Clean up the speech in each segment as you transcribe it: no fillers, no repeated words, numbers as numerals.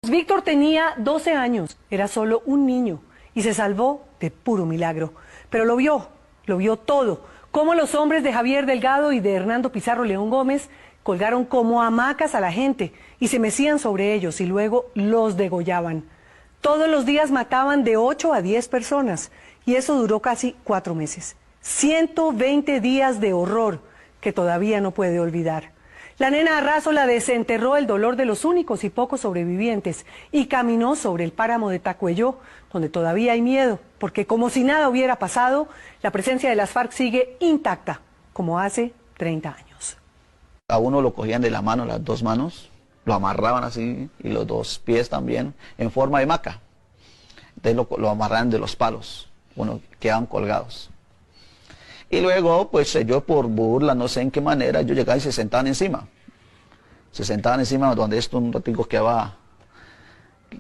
Víctor tenía 12 años, era solo un niño y se salvó de puro milagro. Pero lo vio todo. Cómo los hombres de Javier Delgado y de Hernando Pizarro León Gómez colgaron como hamacas a la gente y se mecían sobre ellos y luego los degollaban. Todos los días mataban de 8 a 10 personas y eso duró casi 4 meses. 120 días de horror que todavía no puede olvidar. La nena Arrazola desenterró el dolor de los únicos y pocos sobrevivientes y caminó sobre el páramo de Tacuelló, donde todavía hay miedo, porque como si nada hubiera pasado, la presencia de las FARC sigue intacta, como hace 30 años. A uno lo cogían de la mano, las dos manos, lo amarraban así, y los dos pies también, en forma de hamaca. Entonces lo amarraban de los palos, bueno, quedaban colgados. Y luego, pues yo por burla, no sé en qué manera, yo llegaba y se sentaban encima. Se sentaban encima donde esto un ratico quedaba,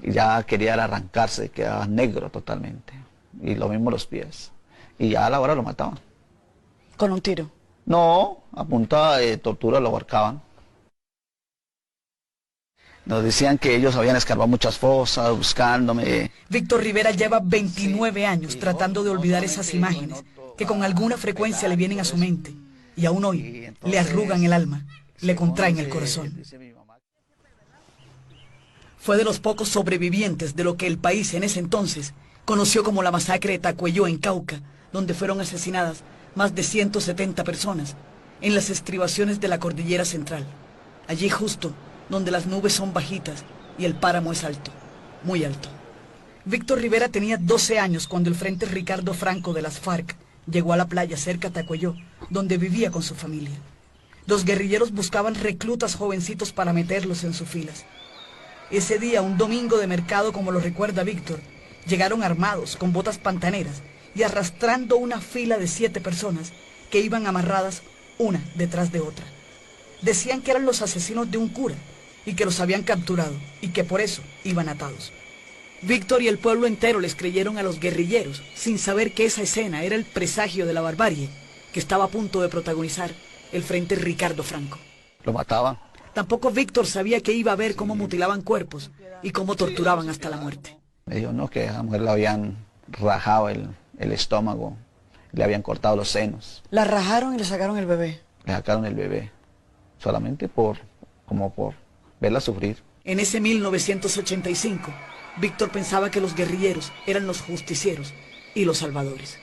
ya quería arrancarse, quedaba negro totalmente. Y lo mismo los pies. Y ya a la hora lo mataban. ¿Con un tiro? No, a punta de tortura lo ahorcaban. Nos decían que ellos habían escarbado muchas fosas, buscándome. Víctor Rivera lleva 29 años tratando de olvidar esas imágenes que con alguna frecuencia le vienen a su mente y aún hoy le arrugan el alma, le contraen el corazón. Fue de los pocos sobrevivientes de lo que el país en ese entonces conoció como la masacre de Tacuelló en Cauca, donde fueron asesinadas más de 170 personas en las estribaciones de la cordillera central, allí justo donde las nubes son bajitas y el páramo es alto, muy alto. Víctor Rivera tenía 12 años cuando el Frente Ricardo Franco de las FARC llegó a la playa cerca a Tacuelló, donde vivía con su familia. Los guerrilleros buscaban reclutas jovencitos para meterlos en sus filas. Ese día, un domingo de mercado, como lo recuerda Víctor, llegaron armados, con botas pantaneras, y arrastrando una fila de 7 personas que iban amarradas una detrás de otra. Decían que eran los asesinos de un cura, y que los habían capturado, y que por eso iban atados. Víctor y el pueblo entero les creyeron a los guerrilleros, sin saber que esa escena era el presagio de la barbarie que estaba a punto de protagonizar el Frente Ricardo Franco. Lo mataban. Tampoco Víctor sabía que iba a ver cómo mutilaban cuerpos y cómo torturaban hasta la muerte. Me dijo, no, que a la mujer le habían rajado el estómago, le habían cortado los senos. La rajaron y le sacaron el bebé. Le sacaron el bebé, solamente por verla sufrir. En ese 1985, Víctor pensaba que los guerrilleros eran los justicieros y los salvadores.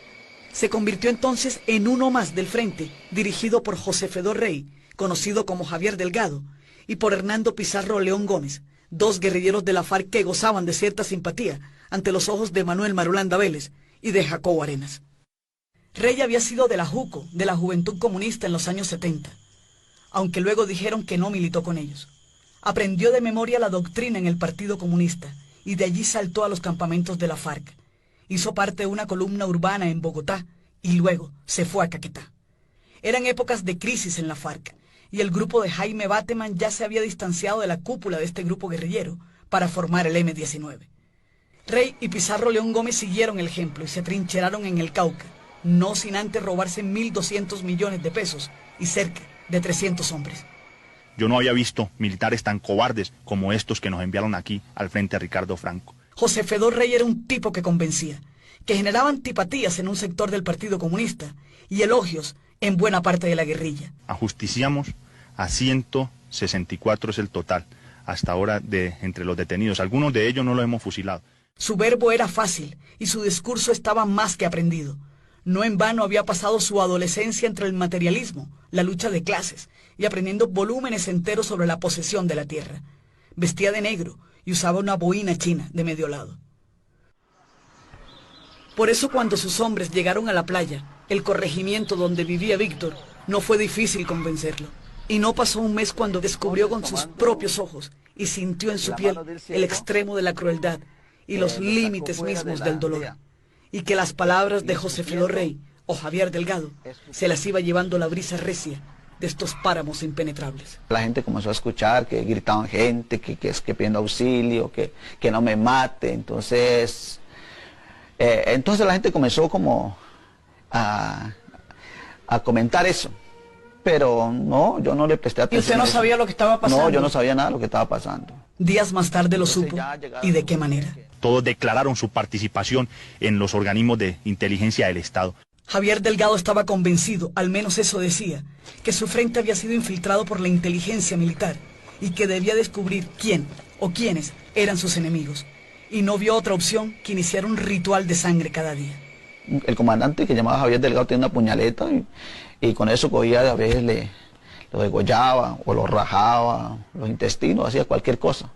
Se convirtió entonces en uno más del frente, dirigido por José Fedor Rey, conocido como Javier Delgado, y por Hernando Pizarro León Gómez, dos guerrilleros de la FARC que gozaban de cierta simpatía ante los ojos de Manuel Marulanda Vélez y de Jacobo Arenas. Rey había sido de la JUCO, de la Juventud Comunista en los años 70, aunque luego dijeron que no militó con ellos. Aprendió de memoria la doctrina en el Partido Comunista, y de allí saltó a los campamentos de la FARC. Hizo parte de una columna urbana en Bogotá y luego se fue a Caquetá. Eran épocas de crisis en la FARC y el grupo de Jaime Bateman ya se había distanciado de la cúpula de este grupo guerrillero para formar el M-19. Rey y Pizarro León Gómez siguieron el ejemplo y se trincheraron en el Cauca, no sin antes robarse 1.200 millones de pesos y cerca de 300 hombres. Yo no había visto militares tan cobardes como estos que nos enviaron aquí al Frente Ricardo Franco. José Fedor Rey era un tipo que convencía, que generaba antipatías en un sector del Partido Comunista y elogios en buena parte de la guerrilla. Ajusticiamos a 164 es el total, hasta ahora entre los detenidos. Algunos de ellos no los hemos fusilado. Su verbo era fácil y su discurso estaba más que aprendido. No en vano había pasado su adolescencia entre el materialismo, la lucha de clases y aprendiendo volúmenes enteros sobre la posesión de la tierra. Vestía de negro y usaba una boina china de medio lado. Por eso cuando sus hombres llegaron a la playa, el corregimiento donde vivía Víctor, no fue difícil convencerlo. Y no pasó un mes cuando descubrió con sus propios ojos y sintió en su piel el extremo de la crueldad y los límites mismos del dolor. Y que las palabras de José Fedor Rey o Javier Delgado se las iba llevando la brisa recia de estos páramos impenetrables. La gente comenzó a escuchar que gritaban gente, que pidiendo auxilio, que no me mate. Entonces la gente comenzó como a comentar eso. Pero no, yo no le presté atención. ¿Y usted no sabía lo que estaba pasando? No, yo no sabía nada de lo que estaba pasando. Días más tarde lo supo, y de qué manera. Todos declararon su participación en los organismos de inteligencia del Estado. Javier Delgado estaba convencido, al menos eso decía, que su frente había sido infiltrado por la inteligencia militar y que debía descubrir quién o quiénes eran sus enemigos. Y no vio otra opción que iniciar un ritual de sangre cada día. El comandante, que llamaba Javier Delgado, tenía una puñaleta y con eso cogía, a veces lo degollaba o lo rajaba, los intestinos, hacía cualquier cosa.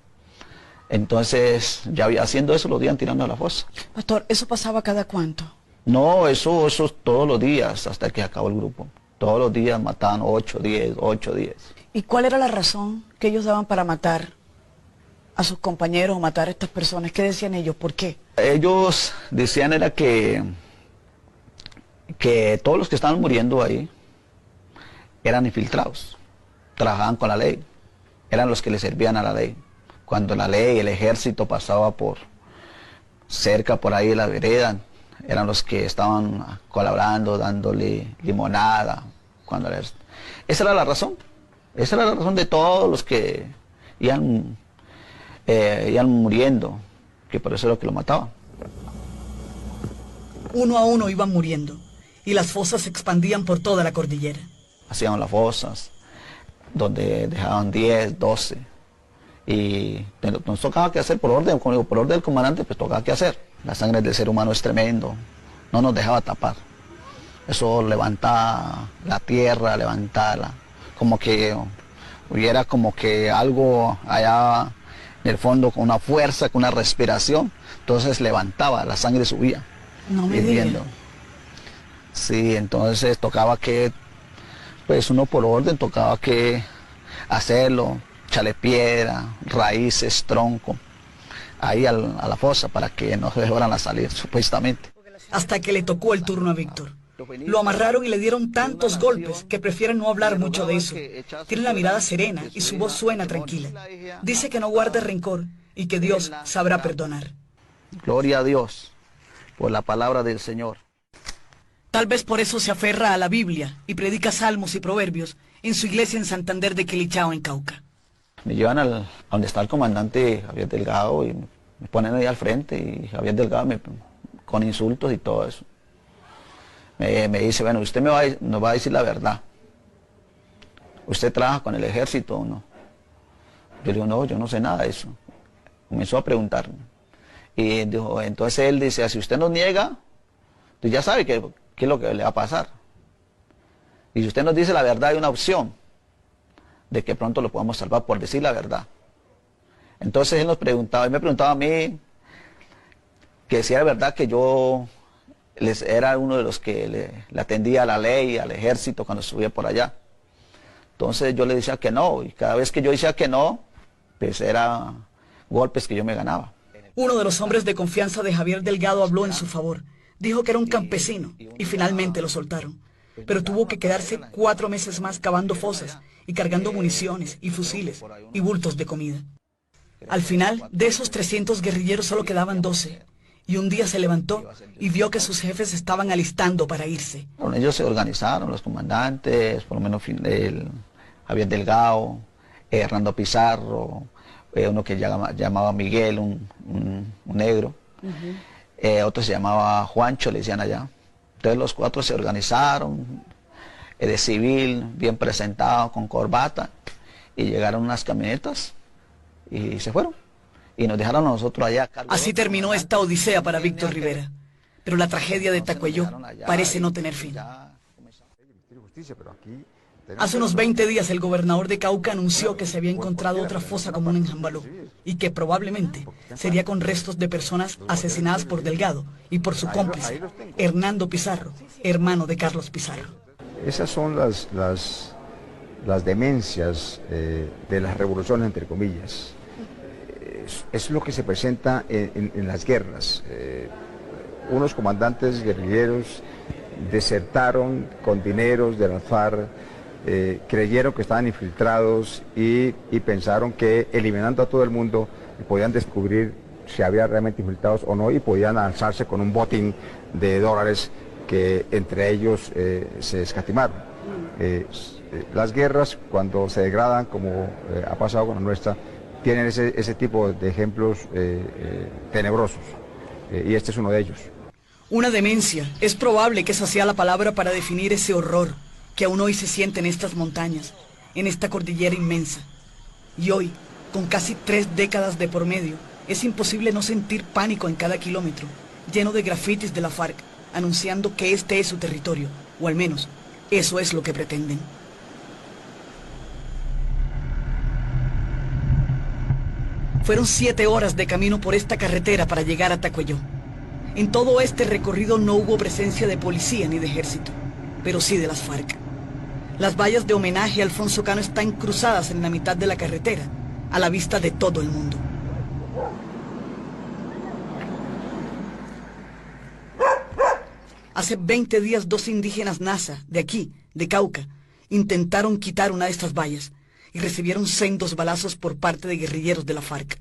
Entonces, ya haciendo eso, los días tirando a la fosa. Pastor, ¿eso pasaba cada cuánto? No, eso todos los días, hasta que acabó el grupo. Todos los días mataban 8, 10. ¿Y cuál era la razón que ellos daban para matar a sus compañeros o matar a estas personas? ¿Qué decían ellos? ¿Por qué? Ellos decían era que todos los que estaban muriendo ahí eran infiltrados, trabajaban con la ley, eran los que le servían a la ley. Cuando la ley, el ejército pasaba por cerca por ahí de la vereda, eran los que estaban colaborando, dándole limonada. Esa era la razón de todos los que iban muriendo, que por eso era lo que lo mataban. Uno a uno iban muriendo, y las fosas se expandían por toda la cordillera. Hacían las fosas, donde dejaban 10, 12, y nos tocaba que hacer por orden, como digo, por orden del comandante, pues tocaba que hacer. La sangre del ser humano es tremendo, no nos dejaba tapar. Eso levantaba la tierra, levantaba, como que hubiera como que algo allá en el fondo con una fuerza, con una respiración, entonces levantaba, la sangre subía. No me digas. Sí, entonces tocaba que, pues uno por orden tocaba que hacerlo, echarle piedra, raíces, tronco, ahí a la fosa para que no se dejaran a salir, supuestamente. Hasta que le tocó el turno a Víctor. Lo amarraron y le dieron tantos golpes que prefiere no hablar mucho de eso. Tiene la mirada serena y su voz suena tranquila. Dice que no guarda rencor y que Dios sabrá perdonar. Gloria a Dios por la palabra del Señor. Tal vez por eso se aferra a la Biblia y predica salmos y proverbios en su iglesia en Santander de Quilichao, en Cauca. Me llevan a donde está el comandante Javier Delgado y me ponen ahí al frente y Javier Delgado con insultos y todo eso. Me dice, bueno, usted nos va a decir la verdad. ¿Usted trabaja con el ejército o no? Yo le digo, no, yo no sé nada de eso. Comenzó a preguntarme. Y dijo, entonces él dice, si usted nos niega, pues ya sabe qué es lo que le va a pasar. Y si usted nos dice la verdad, hay una opción de que pronto lo podamos salvar por decir la verdad. Entonces él me preguntaba a mí que si era verdad que yo era uno de los que le atendía a la ley, al ejército cuando subía por allá. Entonces yo le decía que no, y cada vez que yo decía que no, pues era golpes que yo me ganaba. Uno de los hombres de confianza de Javier Delgado habló en su favor. Dijo que era un campesino y finalmente lo soltaron. Pero tuvo que quedarse 4 meses más cavando fosas y cargando municiones y fusiles y bultos de comida. Al final, de esos 300 guerrilleros solo quedaban 12. Y un día se levantó y vio que sus jefes estaban alistando para irse. Bueno, ellos se organizaron, los comandantes, por lo menos Javier Delgado, Hernando Pizarro, uno que llamaba Miguel, un negro, otro se llamaba Juancho, le decían allá. Entonces los 4 se organizaron, de civil, bien presentados, con corbata, y llegaron unas camionetas y se fueron. Y nos dejaron a nosotros allá. Así terminó esta odisea para Víctor Rivera. Pero la tragedia de Tacuello parece no tener fin. Hace unos 20 días el gobernador de Cauca anunció que se había encontrado otra fosa común en Jambalú y que probablemente sería con restos de personas asesinadas por Delgado y por su cómplice, Hernando Pizarro, hermano de Carlos Pizarro. Esas son las demencias de las revoluciones, entre comillas. Es lo que se presenta en las guerras. Unos comandantes guerrilleros desertaron con dineros del FARC, creyeron que estaban infiltrados y pensaron que eliminando a todo el mundo podían descubrir si había realmente infiltrados o no y podían alzarse con un botín de dólares que entre ellos se escatimaron. Las guerras, cuando se degradan, como ha pasado con la nuestra, tienen ese tipo de ejemplos tenebrosos, y este es uno de ellos. Una demencia. Es probable que esa sea la palabra para definir ese horror que aún hoy se siente en estas montañas, en esta cordillera inmensa. Y hoy, con casi 3 décadas de por medio, es imposible no sentir pánico en cada kilómetro, lleno de grafitis de la FARC, anunciando que este es su territorio, o al menos, eso es lo que pretenden. Fueron 7 horas de camino por esta carretera para llegar a Tacuelló. En todo este recorrido no hubo presencia de policía ni de ejército, pero sí de las FARC. Las vallas de homenaje a Alfonso Cano están cruzadas en la mitad de la carretera, a la vista de todo el mundo. Hace 20 días 2 indígenas Nasa, de aquí, de Cauca, intentaron quitar una de estas vallas y recibieron sendos balazos por parte de guerrilleros de la FARC.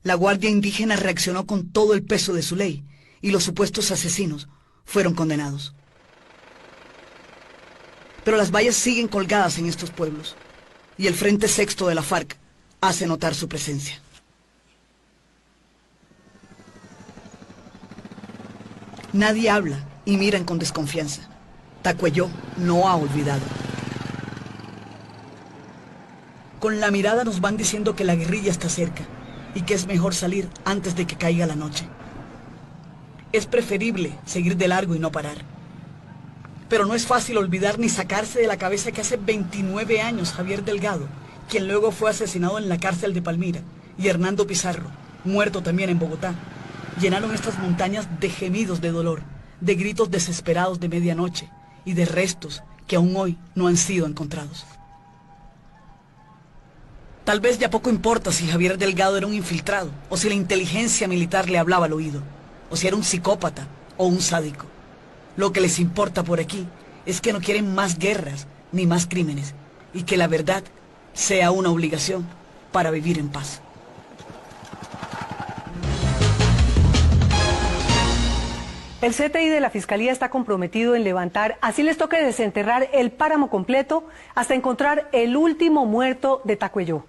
La Guardia Indígena reaccionó con todo el peso de su ley y los supuestos asesinos fueron condenados. Pero las vallas siguen colgadas en estos pueblos y el Frente Sexto de la FARC hace notar su presencia. Nadie habla y miran con desconfianza. Tacuelló no ha olvidado. Con la mirada nos van diciendo que la guerrilla está cerca y que es mejor salir antes de que caiga la noche. Es preferible seguir de largo y no parar. Pero no es fácil olvidar ni sacarse de la cabeza que hace 29 años Javier Delgado, quien luego fue asesinado en la cárcel de Palmira, y Hernando Pizarro, muerto también en Bogotá, llenaron estas montañas de gemidos de dolor, de gritos desesperados de medianoche y de restos que aún hoy no han sido encontrados. Tal vez ya poco importa si Javier Delgado era un infiltrado, o si la inteligencia militar le hablaba al oído, o si era un psicópata o un sádico. Lo que les importa por aquí es que no quieren más guerras ni más crímenes, y que la verdad sea una obligación para vivir en paz. El CTI de la Fiscalía está comprometido en levantar, así les toque desenterrar el páramo completo, hasta encontrar el último muerto de Tacuelló.